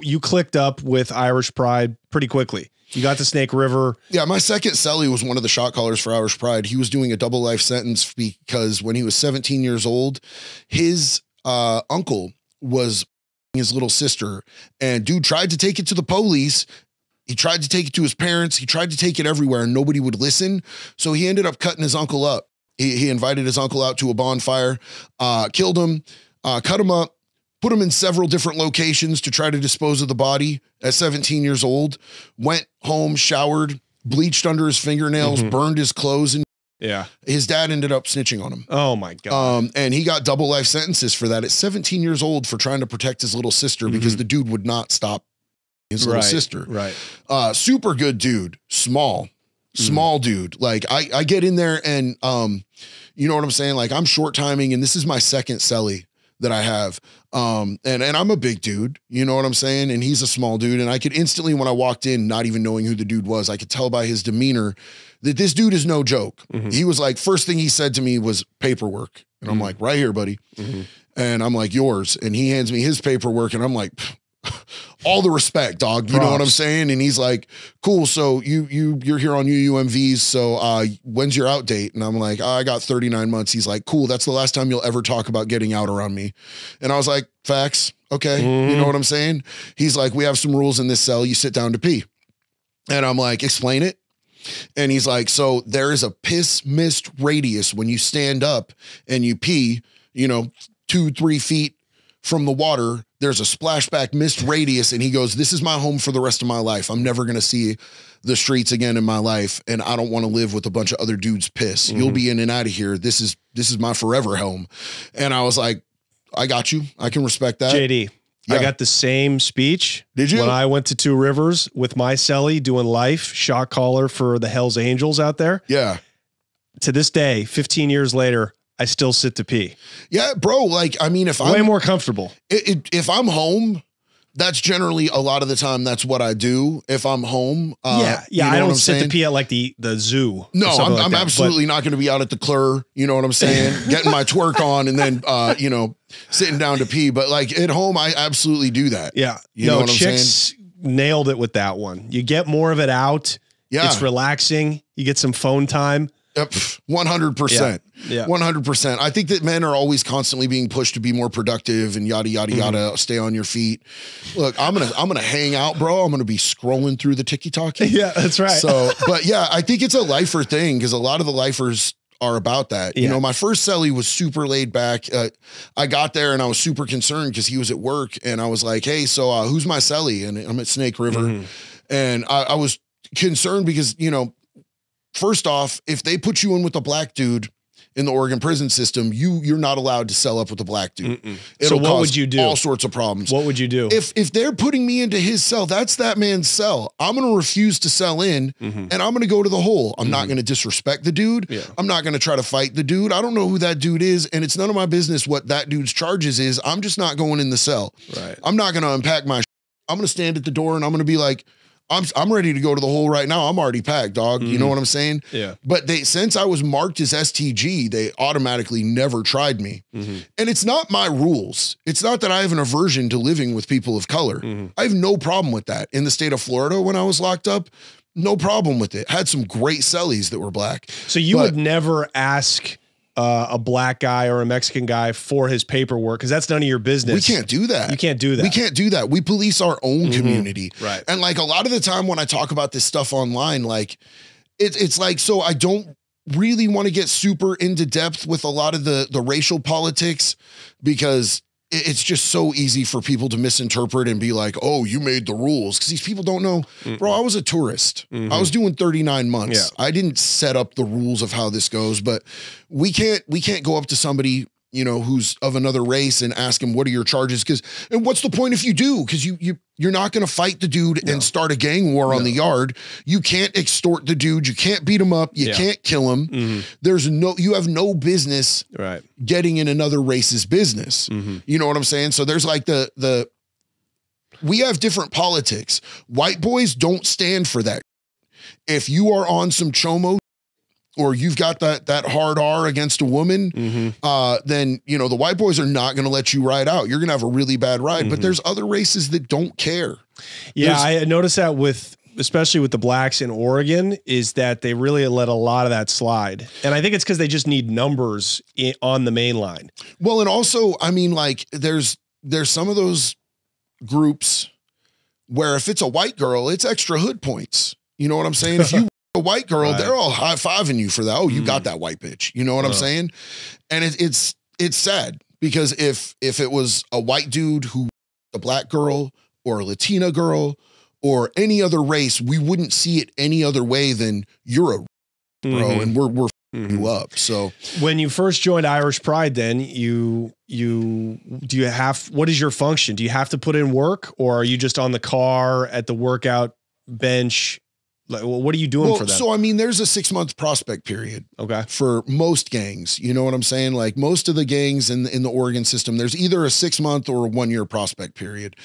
you clicked up with Irish Pride pretty quickly. You got to Snake River. Yeah, my second cellie was one of the shot callers for Irish Pride. He was doing a double life sentence because when he was 17 years old, his uncle was his little sister, and dude tried to take it to the police. He tried to take it to his parents. He tried to take it everywhere, and nobody would listen. So he ended up cutting his uncle up. He invited his uncle out to a bonfire, killed him, cut him up, put him in several different locations to try to dispose of the body at 17 years old, went home, showered, bleached under his fingernails, burned his clothes. And yeah, his dad ended up snitching on him. Oh my God. And he got double life sentences for that at 17 years old for trying to protect his little sister because the dude would not stop his little sister. Right. Super good dude, small dude. Like I get in there and, you know what I'm saying? Like I'm short timing and this is my second cellie that I have. And I'm a big dude, you know what I'm saying? And he's a small dude. And I could instantly, when I walked in, not even knowing who the dude was, I could tell by his demeanor that this dude is no joke. He was like, first thing he said to me was paperwork. And I'm like, right here, buddy. And I'm like, yours. And he hands me his paperwork and I'm like, all the respect, dog. You know what I'm saying? And he's like, cool. So you're here on UUMVs. So when's your out date? And I'm like, I got 39 months. He's like, cool. That's the last time you'll ever talk about getting out around me. And I was like, facts. Okay. You know what I'm saying? He's like, we have some rules in this cell. You sit down to pee. And I'm like, explain it. And he's like, so there is a piss mist radius when you stand up and you pee, 2-3 feet from the water, there's a splashback mist radius. And he goes, this is my home for the rest of my life. I'm never going to see the streets again in my life. And I don't want to live with a bunch of other dudes piss. You'll be in and out of here. This is my forever home. And I was like, I got you. I can respect that. JD, I got the same speech. Did you? When I went to Two Rivers with my cellie doing life, shot caller for the Hells Angels out there. Yeah. To this day, 15 years later, I still sit to pee. Yeah, bro. Like, I mean, if way more comfortable. If I'm home, that's generally a lot of the time. That's what I do. If I'm home. Yeah. You know I don't what sit to pee at like the zoo. No, I'm absolutely not going to be out at the Clur. You know what I'm saying? Getting my twerk on and then, sitting down to pee. But like at home, I absolutely do that. Yeah. You know what Chicks nailed it with that one. You get more of it out. Yeah. It's relaxing. You get some phone time. 100%. Yeah. 100%. I think that men are always constantly being pushed to be more productive and yada, yada, yada, stay on your feet. Look, I'm going to hang out, bro. I'm going to be scrolling through the TikTok. Yeah, that's right. So, but yeah, I think it's a lifer thing because a lot of the lifers are about that. You know, my first cellie was super laid back. I got there and I was super concerned because he was at work and I was like, hey, so who's my cellie? And I'm at Snake River. And I was concerned because, first off, if they put you in with a black dude in the Oregon prison system, you're not allowed to cell up with a black dude. So what would you do? All sorts of problems. What would you do? If they're putting me into his cell, that's that man's cell. I'm going to refuse to sell in and I'm going to go to the hole. I'm not going to disrespect the dude. I'm not going to try to fight the dude. I don't know who that dude is. And it's none of my business what that dude's charges is. I'm just not going in the cell. Right. I'm not going to unpack my I'm going to stand at the door and I'm going to be like, I'm ready to go to the hole right now. I'm already packed, dog. You know what I'm saying? Yeah. But since I was marked as STG, they automatically never tried me. And it's not my rules. It's not that I have an aversion to living with people of color. I have no problem with that. In the state of Florida, when I was locked up, no problem with it. Had some great cellies that were black. So you would never ask a black guy or a Mexican guy for his paperwork because that's none of your business. We can't do that. You can't do that. We can't do that. We police our own community. Right. And like a lot of the time when I talk about this stuff online, like it's like, so I don't really want to get super into depth with a lot of the racial politics because it's just so easy for people to misinterpret and be like, oh, you made the rules. Because these people don't know. Bro, I was a tourist. I was doing 39 months. I didn't set up the rules of how this goes, but we can't go up to somebody, who's of another race and ask him, what are your charges? And what's the point if you do? Because you're not going to fight the dude and start a gang war on the yard. You can't extort the dude. You can't beat him up. You can't kill him. You have no business getting in another race's business. You know what I'm saying? So there's like we have different politics. White boys don't stand for that. If you are on some chomo or you've got that hard R against a woman, then, you know, the white boys are not going to let you ride out. You're going to have a really bad ride, but there's other races that don't care. Yeah. I noticed that especially with the blacks in Oregon, is that they really let a lot of that slide. And I think it's because they just need numbers on the main line. Well, and also, I mean, like there's some of those groups where if it's a white girl, it's extra hood points. You know what I'm saying? If you a white girl, they're all high-fiving you for that. Oh, you got that white bitch. You know what I'm saying? And it's sad because if it was a white dude who a black girl or a Latina girl or any other race, we wouldn't see it any other way than you're a bro, and we're you up. So when you first joined Irish Pride, then what is your function? Do you have to put in work, or are you just on the car at the workout bench? Like, well, what are you doing for that? So, I mean, there's a 6-month prospect period. Okay. For most gangs, you know what I'm saying? Like most of the gangs in the Oregon system, there's either a 6-month or a 1-year prospect period.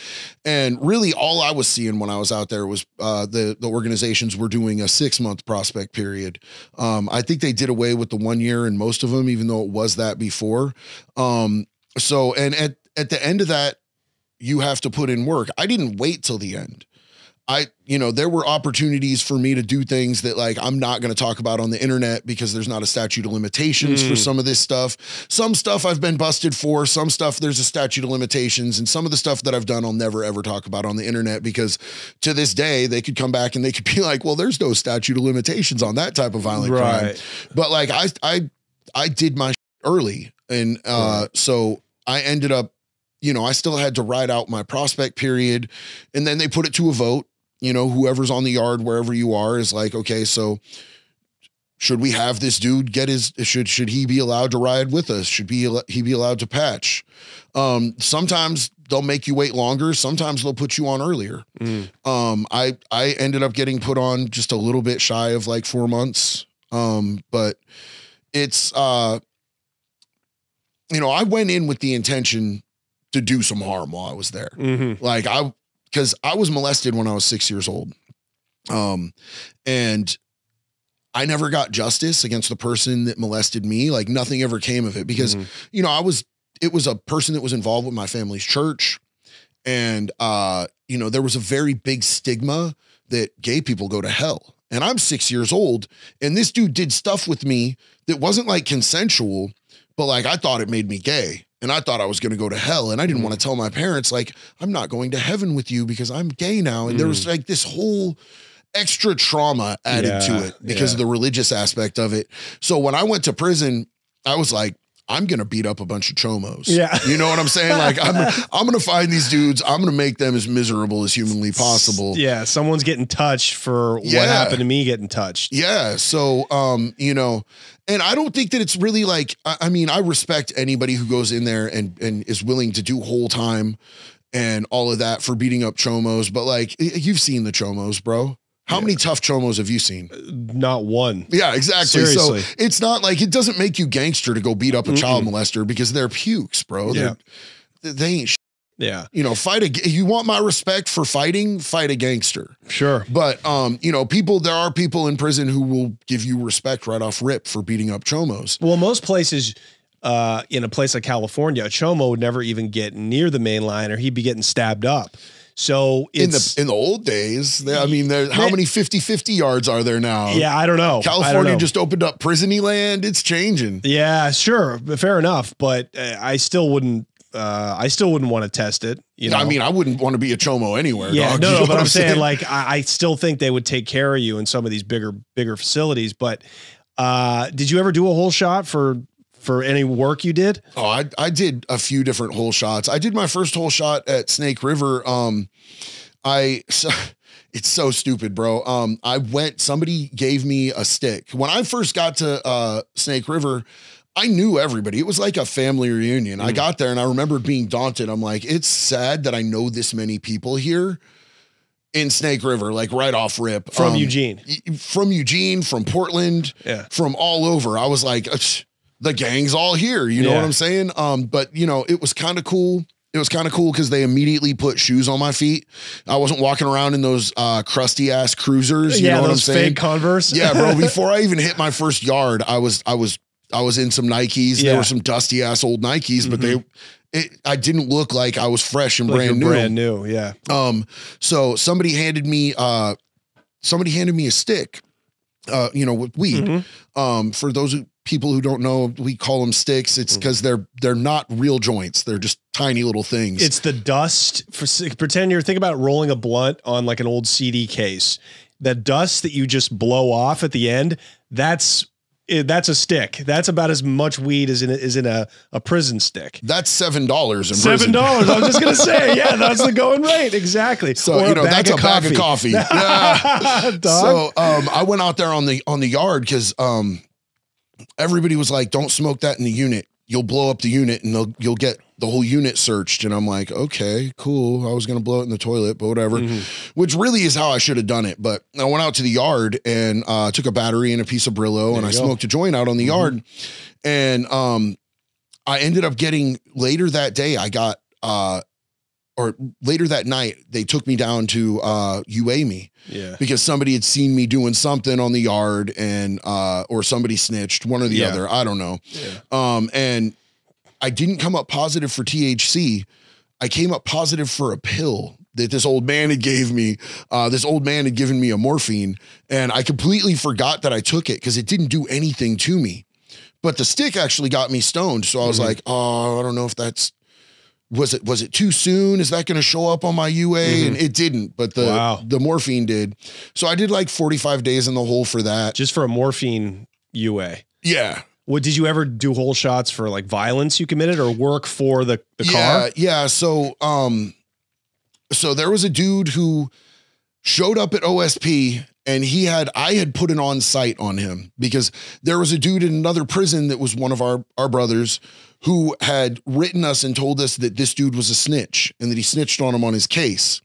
And really all I was seeing when I was out there was the organizations were doing a 6-month prospect period. I think they did away with the 1 year in most of them, even though it was that before. So, and at the end of that, you have to put in work. I didn't wait till the end. There were opportunities for me to do things that like, I'm not going to talk about on the internet because there's not a statute of limitations for some of this stuff. Some stuff I've been busted for, some stuff there's a statute of limitations, and some of the stuff that I've done, I'll never ever talk about on the internet because to this day they could come back and they could be like, well, there's no statute of limitations on that type of violent crime. But like, I did my early. And so I ended up, I still had to ride out my prospect period, and then they put it to a vote. Whoever's on the yard, wherever you are, is like, okay, so should we have this dude get should he be allowed to ride with us? Should he be allowed to patch? Sometimes they'll make you wait longer. Sometimes they'll put you on earlier. I ended up getting put on just a little bit shy of like 4 months. But it's, I went in with the intention to do some harm while I was there. Because I was molested when I was 6 years old. And I never got justice against the person that molested me. Like nothing ever came of it because, it was a person that was involved with my family's church. And, there was a very big stigma that gay people go to hell. And I'm 6 years old. And this dude did stuff with me that wasn't like consensual, but like, I thought it made me gay. And I thought I was going to go to hell. And I didn't want to tell my parents, like, I'm not going to heaven with you because I'm gay now. And there was like this whole extra trauma added to it because of the religious aspect of it. So when I went to prison, I was like, I'm going to beat up a bunch of chomos. Yeah. You know what I'm saying? Like I'm going to find these dudes. I'm going to make them as miserable as humanly possible. Yeah. Someone's getting touched for what happened to me getting touched. Yeah. So, and I don't think that it's really like, I respect anybody who goes in there and is willing to do whole time and all of that for beating up chomos. But like, you've seen the chomos, bro. How many tough chomos have you seen? Not one. Yeah, exactly. Seriously. So it's not like, it doesn't make you gangster to go beat up a child molester because they're pukes, bro. They ain't shit. Yeah. You want my respect for fighting, fight a gangster. Sure. But, there are people in prison who will give you respect right off rip for beating up chomos. Well, most places, in a place like California, a chomo would never even get near the main line or he'd be getting stabbed up. So it's in the old days, how many 50-50 yards are there now? Yeah, I don't know. California just opened up prison-y land. It's changing. Yeah, sure. Fair enough. But I still wouldn't want to test it. I wouldn't want to be a chomo anywhere. Yeah, dog. no, but I'm saying like, I still think they would take care of you in some of these bigger facilities. But did you ever do a whole shot for any work you did? Oh, I did a few different hole shots. I did my first hole shot at Snake River. It's so stupid, bro. Somebody gave me a stick. When I first got to Snake River, I knew everybody. It was like a family reunion. I got there and I remember being daunted. I'm like, it's sad that I know this many people here in Snake River, like right off rip. From Eugene. From Portland, from all over. I was like, the gang's all here. You know what I'm saying? But it was kind of cool. It was kind of cool because they immediately put shoes on my feet. I wasn't walking around in those crusty ass cruisers. You know what I'm saying? Fake Converse. Yeah, bro. Before I even hit my first yard, I was in some Nikes. Yeah. There were some dusty ass old Nikes, but I didn't look like I was fresh and Like brand new. Brand new, yeah. So somebody handed me a stick, with weed. For those people who don't know, we call them sticks. It's because they're not real joints. They're just tiny little things. It's the dust. Pretend think about rolling a blunt on like an old CD case. The dust that you just blow off at the end, that's a stick. That's about as much weed as in a prison stick. That's $7 in prison. $7. I was just gonna say, yeah, that's the going rate. Exactly. So that's a bag of coffee. Yeah. So I went out there on the yard because everybody was like, "Don't smoke that in the unit. You'll blow up the unit, and you'll get the whole unit searched." And I'm like, "Okay, cool." I was gonna blow it in the toilet, but whatever. Which really is how I should have done it. But I went out to the yard and took a battery and a piece of Brillo, and I smoked a joint out on the yard. And I ended up getting later that day. Or later that night, they took me down to UA me. Yeah. Because somebody had seen me doing something on the yard and or somebody snitched, one or the other. I don't know. Yeah. And I didn't come up positive for THC. I came up positive for a pill that this old man had gave me. This old man had given me a morphine, and I completely forgot that I took it because it didn't do anything to me. But the stick actually got me stoned. So I was like, oh, I don't know if that's, was it too soon? Is that going to show up on my UA? And it didn't, but the morphine did. So I did like 45 days in the hole for that. Just for a morphine UA. Yeah. What, did you ever do whole shots for like violence you committed or work for the car? Yeah. So there was a dude who showed up at OSP, and I had put an on-site on him because there was a dude in another prison that was one of our brothers who had written us and told us that this dude was a snitch and that he snitched on him on his case.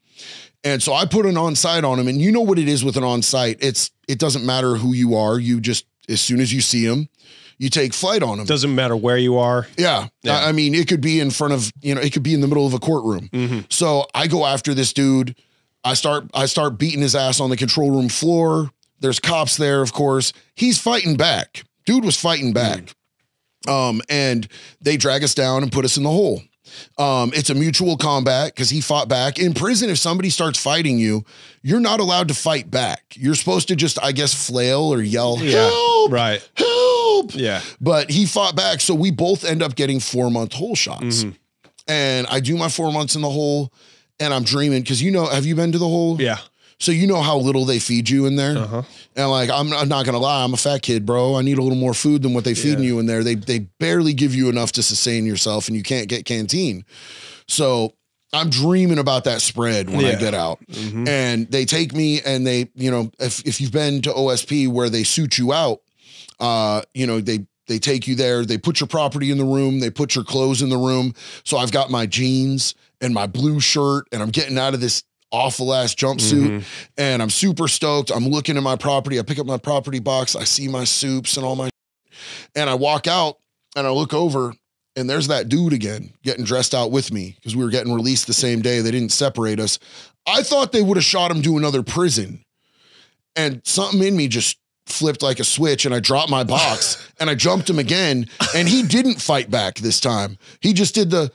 And so I put an on-site on him, and you know what it is with an on-site. It doesn't matter who you are. You just, as soon as you see him, you take flight on him. Doesn't matter where you are. Yeah. I mean, it could be in front of, it could be in the middle of a courtroom. So I go after this dude. I start beating his ass on the control room floor. There's cops there, of course. He's fighting back. Dude was fighting back. And they drag us down and put us in the hole. It's a mutual combat because he fought back. In prison, if somebody starts fighting you, you're not allowed to fight back. You're supposed to just, I guess, flail or yell, help, right. help. Yeah. But he fought back. So we both end up getting 4-month hole shots. And I do my 4 months in the hole, and I'm dreaming because, have you been to the hole? Yeah. So you know how little they feed you in there. And like, I'm not going to lie, I'm a fat kid, bro. I need a little more food than what they feeding you in there. They barely give you enough to sustain yourself, and you can't get canteen. So I'm dreaming about that spread when I get out. And they take me, and they, if you've been to OSP where they suit you out, they take you there, they put your property in the room, they put your clothes in the room. So I've got my jeans and my blue shirt, and I'm getting out of this awful ass jumpsuit, and I'm super stoked. I'm looking at my property. I pick up my property box. I see my soups and all my, and I walk out, and I look over, and there's that dude again getting dressed out with me because we were getting released the same day. They didn't separate us. I thought they would have shot him to another prison, and something in me just flipped like a switch, and I dropped my box and I jumped him again, and he didn't fight back this time. He just did the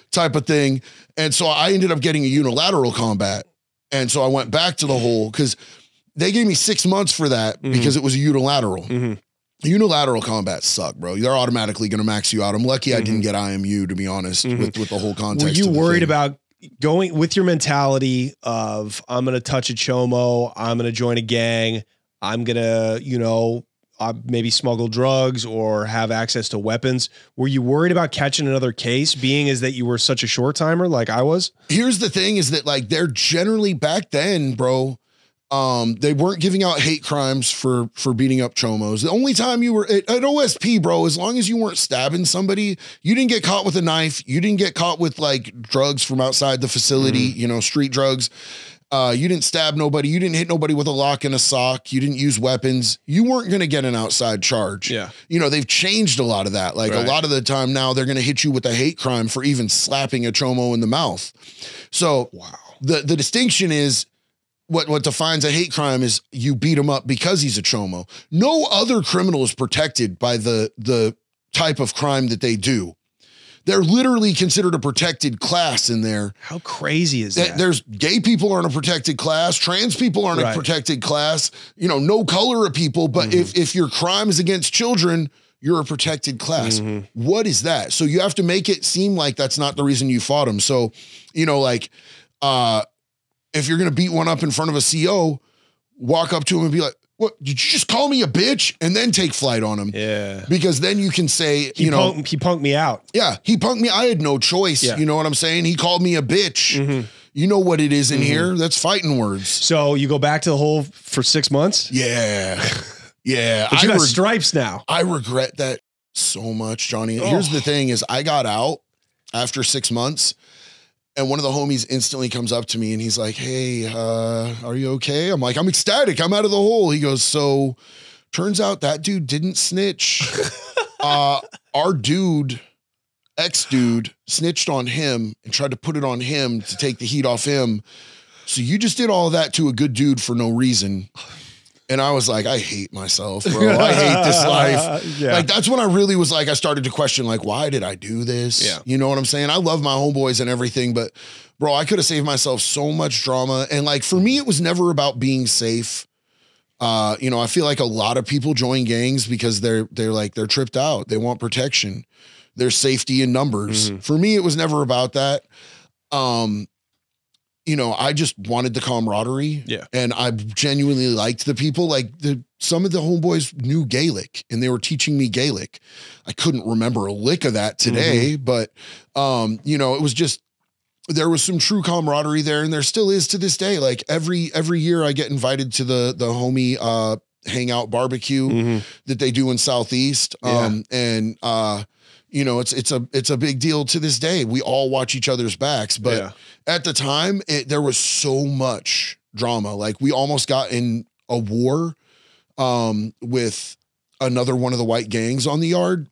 type of thing. And so I ended up getting a unilateral combat. And so I went back to the hole because they gave me 6 months for that because it was a unilateral. Unilateral combats suck, bro. They're automatically going to max you out. I'm lucky I didn't get IMU, to be honest, with the whole context. Were you worried about going with your mentality of, I'm going to touch a chomo, I'm going to join a gang, I'm going to, maybe smuggle drugs or have access to weapons? Were you worried about catching another case, being as that you were such a short timer like I was? Here's the thing is that, like, they're generally back then, bro, they weren't giving out hate crimes for beating up chomos. The only time you were at OSP, bro, as long as you weren't stabbing somebody, you didn't get caught with a knife. You didn't get caught with like drugs from outside the facility, street drugs. You didn't stab nobody. You didn't hit nobody with a lock and a sock. You didn't use weapons. You weren't going to get an outside charge. Yeah. You know, they've changed a lot of that. Like Right. a lot of the time now they're going to hit you with a hate crime for even slapping a chomo in the mouth. So Wow. the distinction is what defines a hate crime is you beat him up because he's a chomo. No other criminal is protected by the type of crime that they do. They're literally considered a protected class in there. How crazy is that? There's gay people aren't a protected class. Trans people aren't Right. a protected class. You know, no color of people. But if your crime is against children, you're a protected class. What is that? So you have to make it seem like that's not the reason you fought him. So, you know, like, if you're going to beat one up in front of a CO, walk up to him and be like, what, did you just call me a bitch? And then take flight on him. Yeah. Because then you can say, He punked me out. yeah, he punked me. I had no choice. Yeah. You know what I'm saying? He called me a bitch. You know what it is in here? That's fighting words. So you go back to the hole for 6 months? Yeah. Yeah. But you got stripes now. I regret that so much, Johnny. Here's the thing is I got out after 6 months and one of the homies instantly comes up to me and he's like, hey, are you okay? I'm like, I'm ecstatic. I'm out of the hole. He goes, so turns out that dude didn't snitch. Our dude, ex-dude, snitched on him and tried to put it on him to take the heat off him. So you just did all of that to a good dude for no reason. And I was like, I hate myself, bro. I hate this life. Yeah. Like, that's when I really was like, I started to question, like, why did I do this? Yeah. You know what I'm saying? I love my homeboys and everything, but bro, I could have saved myself so much drama. And like, for me, it was never about being safe. You know, I feel like a lot of people join gangs because they're tripped out. They want protection. There's safety in numbers. For me, it was never about that. You know, I just wanted the camaraderie. Yeah. And I genuinely liked the people. Like some of the homeboys knew Gaelic and they were teaching me Gaelic. I couldn't remember a lick of that today, but you know, it was just, there was some true camaraderie there and there still is to this day. Like every year I get invited to the homie hangout barbecue that they do in Southeast. You know, it's a big deal to this day. We all watch each other's backs, but at the time there was so much drama. Like we almost got in a war with another one of the white gangs on the yard.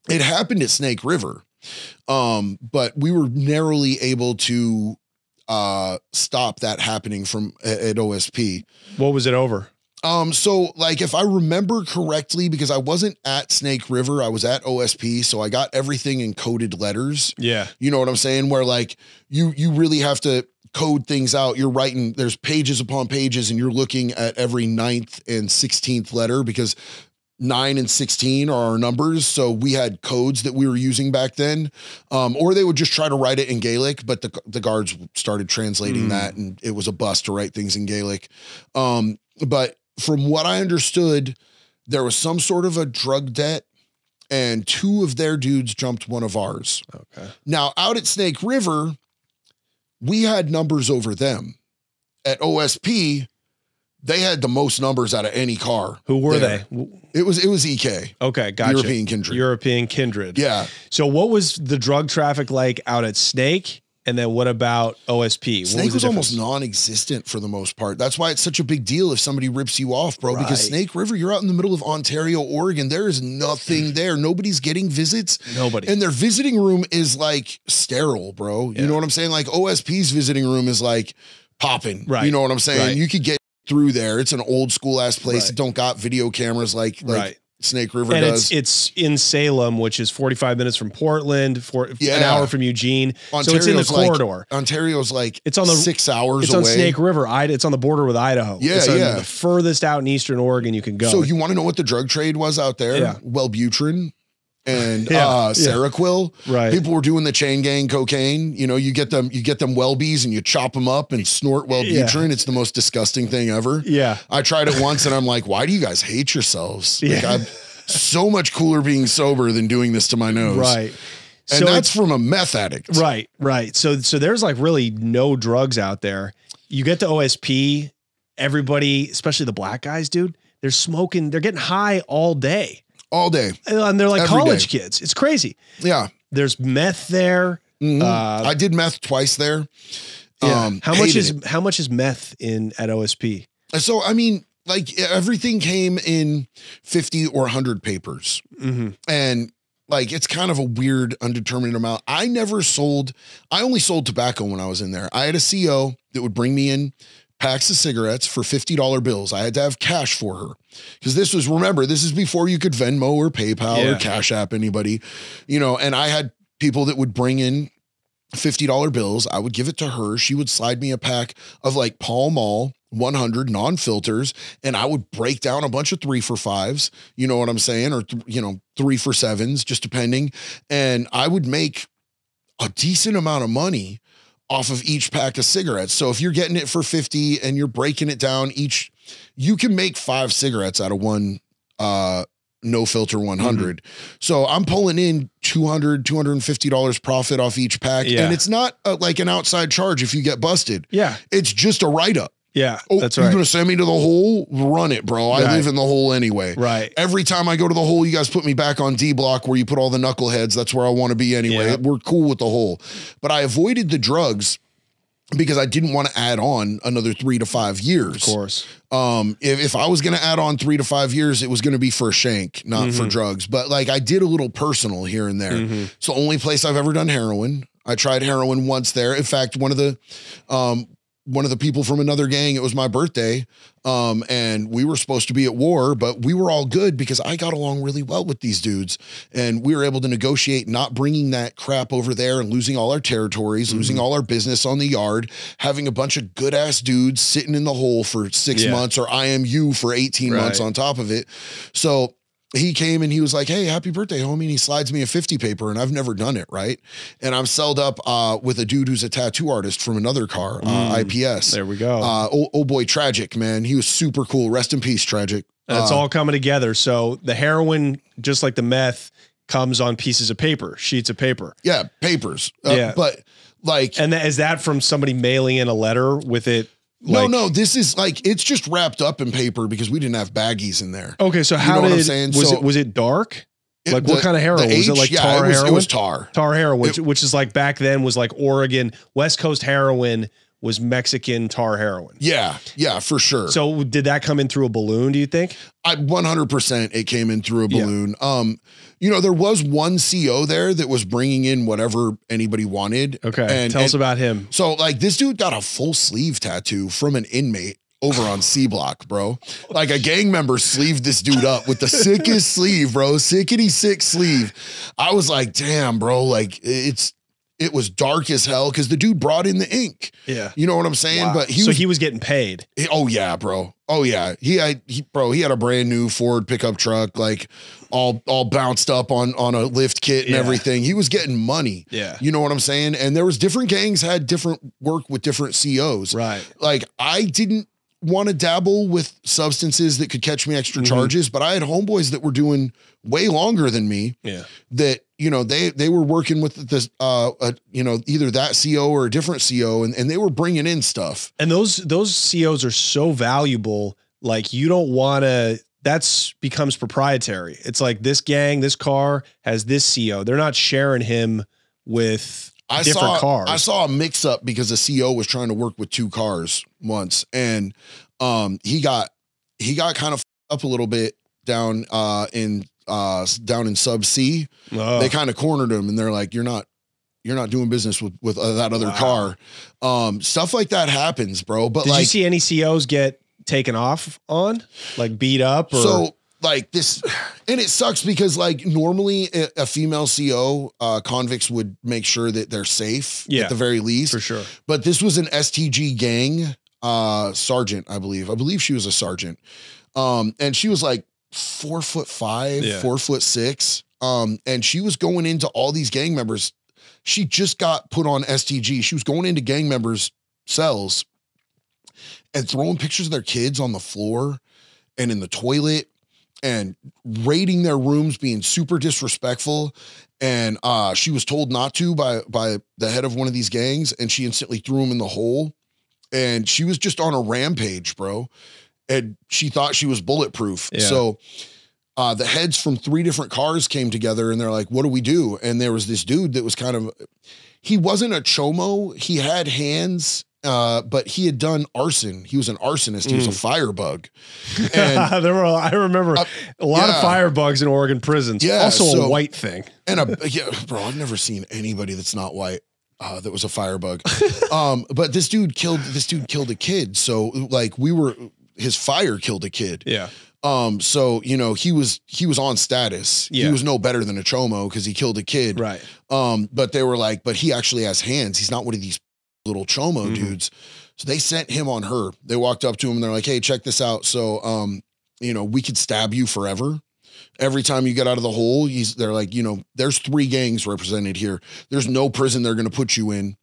It happened at Snake River. But we were narrowly able to stop that happening at OSP. What was it over? So like if I remember correctly, because I wasn't at Snake River, I was at OSP, so I got everything in coded letters. Yeah. You know what I'm saying? Where like you really have to code things out. You're writing, there's pages upon pages and you're looking at every 9th and 16th letter because 9 and 16 are our numbers. So we had codes that we were using back then. Or they would just try to write it in Gaelic, but the guards started translating that and it was a bust to write things in Gaelic. But from what I understood, there was some sort of a drug debt and 2 of their dudes jumped one of ours. Okay. Now out at Snake River, we had numbers over them. At OSP, they had the most numbers out of any car. Who were there. they? It was EK. Okay, gotcha. European Kindred. European Kindred. Yeah. So what was the drug traffic like out at Snake? And then what about OSP? Snake was almost non-existent for the most part. That's why it's such a big deal if somebody rips you off, bro. Because Snake River, you're out in the middle of Ontario, Oregon. There is nothing there. Nobody's getting visits. Nobody. And their visiting room is like sterile, bro. You know what I'm saying? Like OSP's visiting room is like popping. Right. You know what I'm saying? Right. You could get through there. It's an old school ass place. Right. It don't got video cameras like Snake River and does. it's in Salem, which is 45 minutes from Portland, an hour from Eugene. Ontario's so it's in the corridor. Ontario's like it's on the 6 hours It's away. on Snake River. It's on the border with Idaho. Yeah, it's yeah. the furthest out in Eastern Oregon you can go. So you want to know what the drug trade was out there? Yeah. Wellbutrin and Seroquel. Right. People were doing the chain gang cocaine. You know, you get them Wellbees and you chop them up and snort Wellbutrin. It's the most disgusting thing ever. Yeah. I tried it once and I'm like, why do you guys hate yourselves? Like I'm so much cooler being sober than doing this to my nose. Right. And so that's from a meth addict. Right. Right. So there's like really no drugs out there. You get to OSP, everybody, especially the black guys, dude, they're smoking, they're getting high all day. All day. And they're like Every college day. kids. It's crazy. Yeah. There's meth there. I did meth twice there. Yeah. How much Hated is meth at OSP? So, I mean, like everything came in 50 or 100 papers. Mm-hmm. And like, it's kind of a weird undetermined amount. I only sold tobacco when I was in there. I had a CO that would bring me in packs of cigarettes for $50 bills. I had to have cash for her because remember, this is before you could Venmo or PayPal or Cash App anybody, and I had people that would bring in $50 bills. I would give it to her. She would slide me a pack of like Pall Mall 100 non-filters, and I would break down a bunch of 3 for 5s, you know what I'm saying? Or, 3 for 7s, just depending. And I would make a decent amount of money off of each pack of cigarettes. So if you're getting it for 50 and you're breaking it down you can make 5 cigarettes out of one, no filter 100. So I'm pulling in $250 profit off each pack. And it's not like an outside charge if you get busted. Yeah. It's just a write-up. Yeah, that's right. You're going to send me to the hole? Run it, bro. I live in the hole anyway. Right. Every time I go to the hole, you guys put me back on D block where you put all the knuckleheads. That's where I want to be anyway. Yeah. We're cool with the hole. But I avoided the drugs because I didn't want to add on another 3 to 5 years. Of course. If I was going to add on 3 to 5 years, it was going to be for a shank, not for drugs. But like I did a little personal here and there. It's the only place I've ever done heroin. I tried heroin once there. In fact, one of the people from another gang, it was my birthday. And we were supposed to be at war, but we were all good because I got along really well with these dudes. And we were able to negotiate not bringing that crap over there and losing all our territories, losing all our business on the yard, having a bunch of good ass dudes sitting in the hole for 6 months or IMU for 18 months on top of it. So he came and he was like, "Hey, happy birthday, homie." And he slides me a 50 paper, and I've never done it, right? And I'm selled up with a dude who's a tattoo artist from another car, IPS. There we go. Oh boy, Tragic, man. He was super cool. Rest in peace, Tragic. It's all coming together. So the heroin, just like the meth, comes on pieces of paper, sheets of paper. Yeah, papers. But like... And is that from somebody mailing in a letter with it? No, this is like, it's just wrapped up in paper because we didn't have baggies in there. Okay, so was it dark? Like what kind of heroin? Was it like tar heroin? It was tar. Tar heroin, which is like back then was like Oregon, West Coast heroin was Mexican tar heroin. Yeah, for sure. So did that come in through a balloon, do you think? 100% it came in through a balloon. There was one CO there that was bringing in whatever anybody wanted. Okay, and tell us about him. So like this dude got a full sleeve tattoo from an inmate over on C block, bro. Like a gang member sleeved this dude up with the sickest sleeve, bro. Sickety sick sleeve. I was like, damn, bro, like it was dark as hell because the dude brought in the ink. Yeah. You know what I'm saying? Wow. But he was getting paid. Oh yeah, bro. Oh yeah. He had a brand new Ford pickup truck, like all bounced up on a lift kit and everything. He was getting money. Yeah. You know what I'm saying? And there was different gangs had different work with different COs. Right. Like I didn't want to dabble with substances that could catch me extra charges, but I had homeboys that were doing way longer than me. Yeah. That, they were working with this, either that CO or a different CO and they were bringing in stuff. And those COs are so valuable. Like you don't want to, becomes proprietary. It's like this gang, this car has this CO. They're not sharing him with different cars. I saw a mix up because a CO was trying to work with 2 cars once. And, he got kind of up a little bit down in sub C. Oh. They kind of cornered him and they're like, you're not doing business with that other car. Stuff like that happens, bro. But did you see any COs get taken off on, like beat up? Or? So like this, and it sucks because like normally a female CO, convicts would make sure that they're safe at the very least. For sure. But this was an STG gang, sergeant, I believe she was a sergeant. And she was like 4'5", 4'6". And she was going into all these gang members. She just got put on STG. She was going into gang members' cells and throwing pictures of their kids on the floor and in the toilet and raiding their rooms, being super disrespectful. And she was told not to by the head of one of these gangs, and she instantly threw him in the hole. And she was just on a rampage, bro. And she thought she was bulletproof. Yeah. So the heads from 3 different cars came together and they're like, what do we do? And there was this dude that was he wasn't a chomo. He had hands but he had done arson. He was an arsonist. He was a firebug. And I remember a lot of firebugs in Oregon prisons. Yeah, Also a white thing. And bro, I've never seen anybody that's not white. That was a firebug. But this dude killed a kid. So like his fire killed a kid. Yeah. So, you know, he was on status. Yeah. He was no better than a chomo because he killed a kid. Right. But they were like, but he actually has hands. He's not one of these little chomo dudes. So they sent him on her. They walked up to him and they're like, hey, check this out. So, you know, we could stab you forever. Every time you get out of the hole, they're like, you know, there's 3 gangs represented here. There's no prison they're going to put you in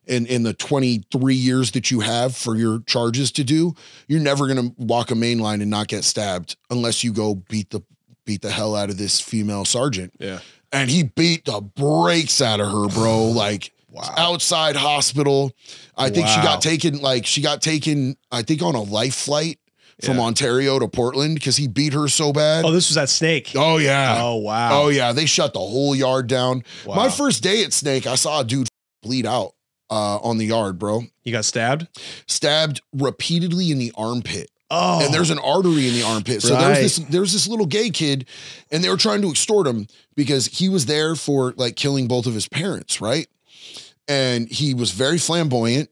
the 23 years that you have for your charges to do. You're never going to walk a main line and not get stabbed unless you go beat the hell out of this female sergeant. Yeah. And he beat the brakes out of her, bro. Like outside hospital. I think she got taken, I think on a life flight from Ontario to Portland because he beat her so bad. Oh, this was at Snake. Oh, yeah. Oh, wow. Oh, yeah. They shut the whole yard down. Wow. My first day at Snake, I saw a dude bleed out on the yard, bro. You got stabbed? Stabbed repeatedly in the armpit. Oh. And there's an artery in the armpit. So there's this little gay kid, and they were trying to extort him because he was there for like killing both of his parents, right? And he was very flamboyant.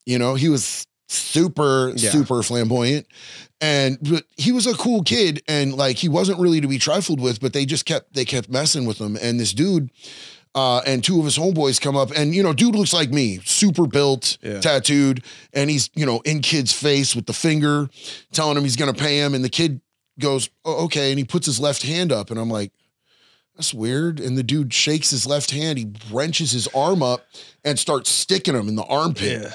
You know, he was super flamboyant. But he was a cool kid, and like he wasn't really to be trifled with, but they kept messing with him. And this dude and 2 of his homeboys come up, and you know, dude looks like me, super built, tattooed, and he's, you know, in kid's face with the finger telling him he's gonna pay him, and the kid goes, oh, okay, and he puts his left hand up, and I'm like, that's weird. And the dude shakes his left hand, he wrenches his arm up and starts sticking him in the armpit. Yeah.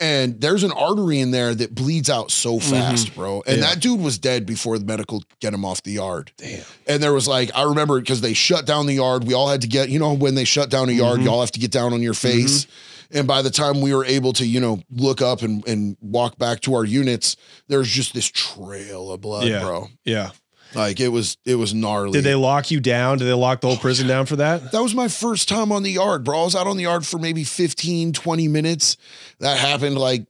And there's an artery in there that bleeds out so fast, bro. And that dude was dead before the medical get him off the yard. Damn. And there was like, I remember because they shut down the yard. We all had to get, you know, when they shut down a yard, you all have to get down on your face. And by the time we were able to, you know, look up and walk back to our units, there's just this trail of blood, bro. Yeah. Like it was gnarly. Did they lock you down? Did they lock the whole prison down for that? That was my first time on the yard, bro. I was out on the yard for maybe 15, 20 minutes. That happened like,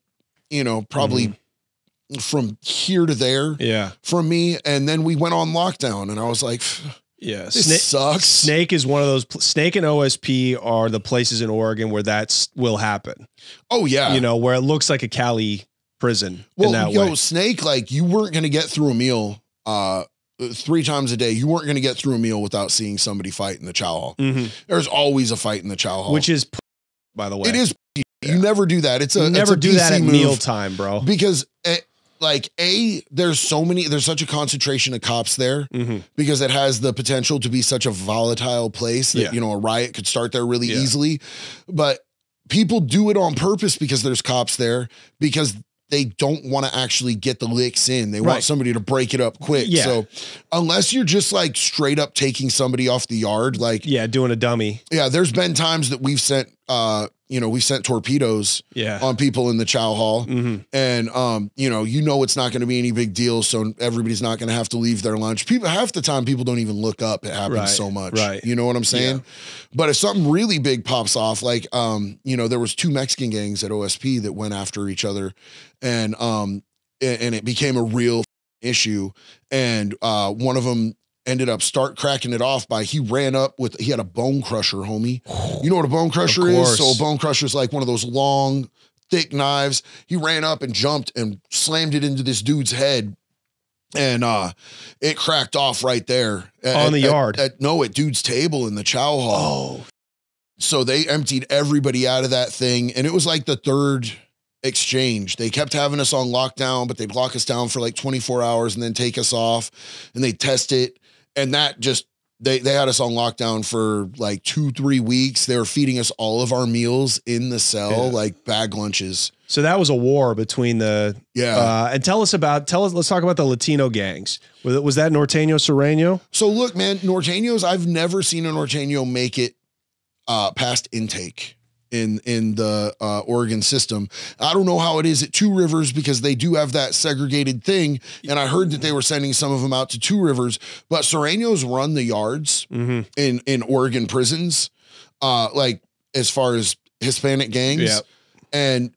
you know, probably from here to there from me. And then we went on lockdown and I was like, this sucks. Snake is one of those, Snake and OSP are the places in Oregon where that will happen. Oh yeah. You know, where it looks like a Cali prison. Well, in that way. Snake, like you weren't going to get through a meal, 3 times a day. You weren't going to get through a meal without seeing somebody fight in the chow hall. There's always a fight in the chow hall, which is, by the way, it is. You never do that. It's a never do PC that at move mealtime, bro. Because there's such a concentration of cops there because it has the potential to be such a volatile place that you know a riot could start there really easily. But people do it on purpose because there's cops there because they don't want to actually get the licks in. They want somebody to break it up quick. Yeah. So unless you're just like straight up taking somebody off the yard, like doing a dummy. Yeah, there's been times that we've sent we sent torpedoes on people in the chow hall. And you know it's not going to be any big deal, so everybody's not going to have to leave their lunch. Half the time people don't even look up. It happens so much. Right. You know what I'm saying? Yeah. But if something really big pops off, like there was 2 Mexican gangs at OSP that went after each other, and it became a real issue. And one of them ended up cracking it off by he had a bone crusher, homie. You know what a bone crusher is? So a bone crusher is like one of those long, thick knives. He ran up and jumped and slammed it into this dude's head. And it cracked off right there. On the yard? At dude's table in the chow hall. Oh. So they emptied everybody out of that thing. And it was like the 3rd exchange. They kept having us on lockdown, but they'd lock us down for like 24 hours and then take us off and they test it. And that just, they had us on lockdown for like 2-3 weeks. They were feeding us all of our meals in the cell, like bag lunches. So that was a war between the, and let's talk about the Latino gangs. Was that Norteño Serrano? So look, man, Norteños, I've never seen a Norteño make it past intake in the Oregon system. I don't know how it is at 2 Rivers because they do have that segregated thing. And I heard that they were sending some of them out to 2 Rivers, but Serranos run the yards in Oregon prisons, like as far as Hispanic gangs. And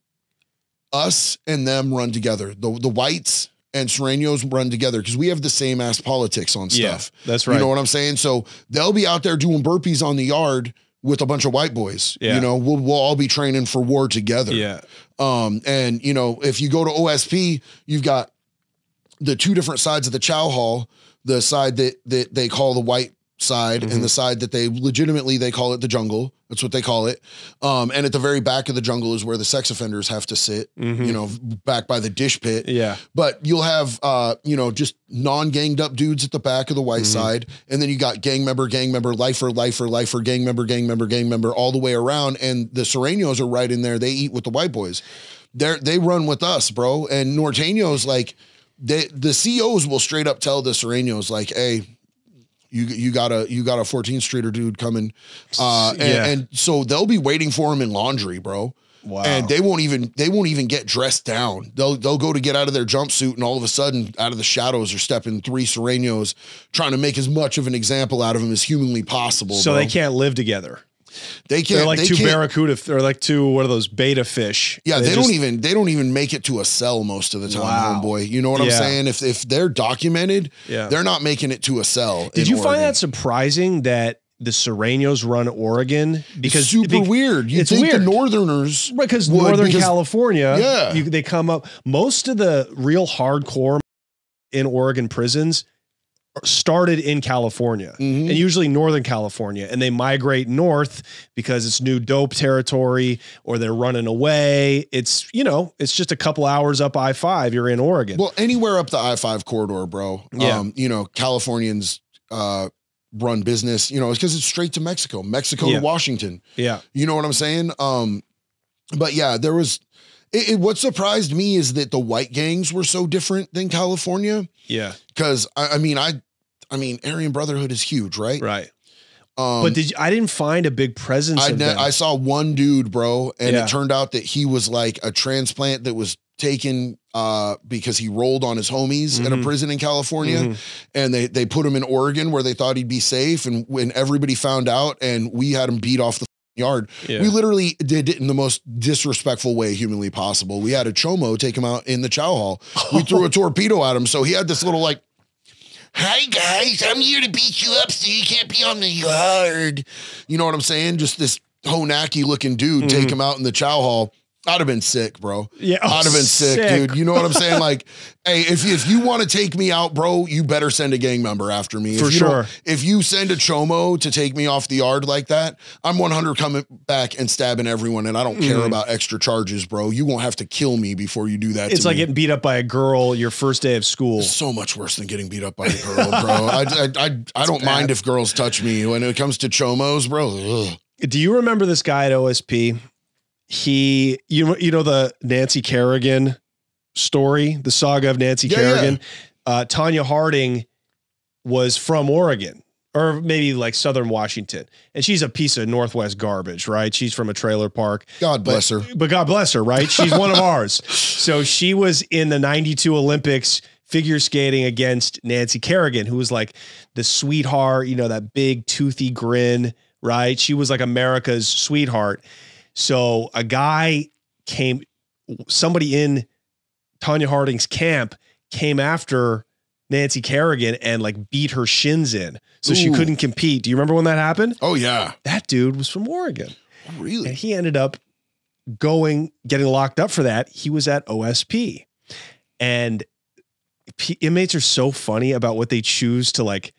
us and them run together. The whites and Sureños run together because we have the same ass politics on stuff. Yeah, that's right. You know what I'm saying? So they'll be out there doing burpees on the yard with a bunch of white boys. Yeah. You know, we'll all be training for war together. Yeah. And you know, if you go to OSP, you've got the two different sides of the chow hall, the side that they call the white side and the side that they legitimately, they call it the jungle. That's what they call it. And at the very back of the jungle is where the sex offenders have to sit, you know, back by the dish pit. Yeah. But you'll have, you know, just non-ganged up dudes at the back of the white side. And then you got gang member, lifer, gang member, all the way around. And the Sureños are right in there. They eat with the white boys. They run with us, bro. And Norteños, like, the COs will straight up tell the Sureños, like, hey, you got a 14th Streeter dude coming. And so they'll be waiting for him in laundry, bro. Wow. And they won't even get dressed down. They'll go to get out of their jumpsuit, and all of a sudden out of the shadows are stepping 3 Sureños trying to make as much of an example out of him as humanly possible. So bro. they can't live together. They can't. They're like two barracuda. They're like two, what are those, beta fish? Yeah, they don't even make it to a cell most of the time, homeboy. You know what I'm saying? If they're documented, they're not making it to a cell. Did you find that surprising that the Sureños run Oregon? Because super weird. You think the Northerners, because Northern California, they come up. Most of the real hardcore in Oregon prisons started in California and usually Northern California, and they migrate north because it's new dope territory or they're running away. It's, you know, it's just a couple hours up I-5. You're in Oregon. Well, anywhere up the I-5 corridor, bro. Yeah. You know, Californians run business, you know, it's because it's straight to Mexico to Washington. Yeah. You know what I'm saying? But yeah, there was, what surprised me is that the white gangs were so different than California. Yeah. Cause I mean, Aryan Brotherhood is huge, right? Right. But I didn't find a big presence of them. I saw one dude, bro, and it turned out that he was like a transplant that was taken because he rolled on his homies in a prison in California, and they put him in Oregon where they thought he'd be safe. And when everybody found out, and we had him beat off the yard, we literally did it in the most disrespectful way humanly possible. We had a chomo take him out in the chow hall. We threw a torpedo at him, so he had this little like, "Hi guys, I'm here to beat you up so you can't be on the yard." You know what I'm saying? Just this Honaki looking dude take him out in the chow hall. I'd have been sick, bro. Yeah, I'd have been sick, dude. You know what I'm saying? Like, hey, if you want to take me out, bro, you better send a gang member after me. For sure. If you send a chomo to take me off the yard like that, I'm 100 coming back and stabbing everyone, and I don't care about extra charges, bro. You won't have to kill me before you do that. It's like getting beat up by a girl your first day of school. It's so much worse than getting beat up by a girl, bro. I don't mind if girls touch me. When it comes to chomos, bro. Ugh. Do you remember this guy at OSP? You know the Nancy Kerrigan story, the saga of Nancy Kerrigan. Yeah. Tanya Harding was from Oregon, or maybe like Southern Washington, and she's a piece of Northwest garbage, right? She's from a trailer park. God bless her. But God bless her, right? She's one of ours. So she was in the '92 Olympics figure skating against Nancy Kerrigan, who was like the sweetheart, you know, that big toothy grin, right? She was like America's sweetheart. So a guy somebody in Tanya Harding's camp came after Nancy Kerrigan and like beat her shins in. So she couldn't compete. Do you remember when that happened? Oh yeah. That dude was from Oregon. Oh, really? And he ended up getting locked up for that. He was at OSP, and inmates are so funny about what they choose to like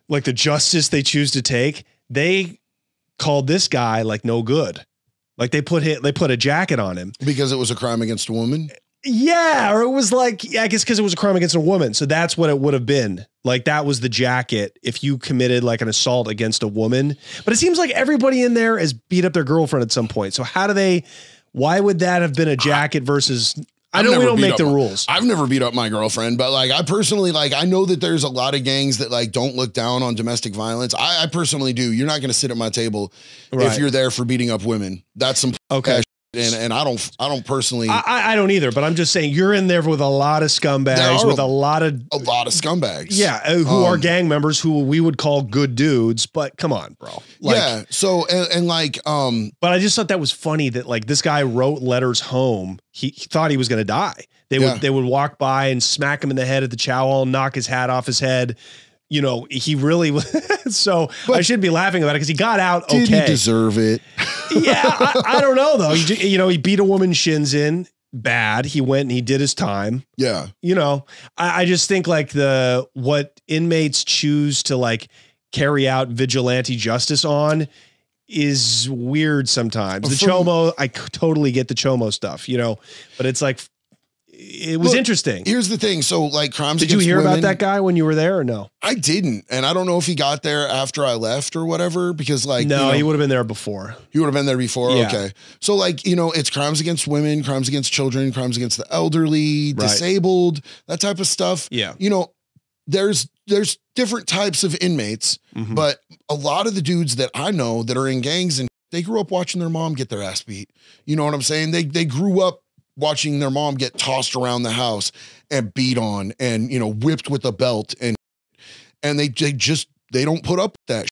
the justice they choose to take. They called this guy like no good. Like they put a jacket on him because it was a crime against a woman. Yeah. Or it was like, I guess because it was a crime against a woman. So that's what it would have been. Like that was the jacket if you committed like an assault against a woman. But it seems like everybody in there has beat up their girlfriend at some point. So why would that have been a jacket versus, I know we don't make the rules. I've never beat up my girlfriend, but like I personally, like I know that there's a lot of gangs that like don't look down on domestic violence. I personally do. You're not going to sit at my table if you're there for beating up women. That's some okay. and I don't personally. I don't either, but I'm just saying you're in there with a lot of scumbags, with a lot of scumbags. Yeah, who are gang members who we would call good dudes. But come on, bro. Like, yeah. So and like, but I just thought that was funny that like this guy wrote letters home. He thought he was going to die. They would walk by and smack him in the head at the chow hall, knock his hat off his head. You know, he really was. So I shouldn't be laughing about it because he got out okay. Did he deserve it? Yeah, I don't know though. He beat a woman's shins in bad. He went and he did his time. Yeah. You know, I just think like what inmates choose to like carry out vigilante justice on is weird sometimes. The Chomo, I totally get the Chomo stuff, you know, but it's like, it was interesting. Here's the thing. So like crimes. Did you hear about that guy when you were there or no? I didn't. And I don't know if he got there after I left or whatever, because like, no, he would have been there before. He would have been there before. Yeah. Okay. So like, you know, it's crimes against women, crimes against children, crimes against the elderly, disabled, that type of stuff. Yeah. You know, there's different types of inmates, but a lot of the dudes that I know that are in gangs and they grew up watching their mom get their ass beat. You know what I'm saying? They grew up watching their mom get tossed around the house and beat on and, you know, whipped with a belt and they don't put up with that.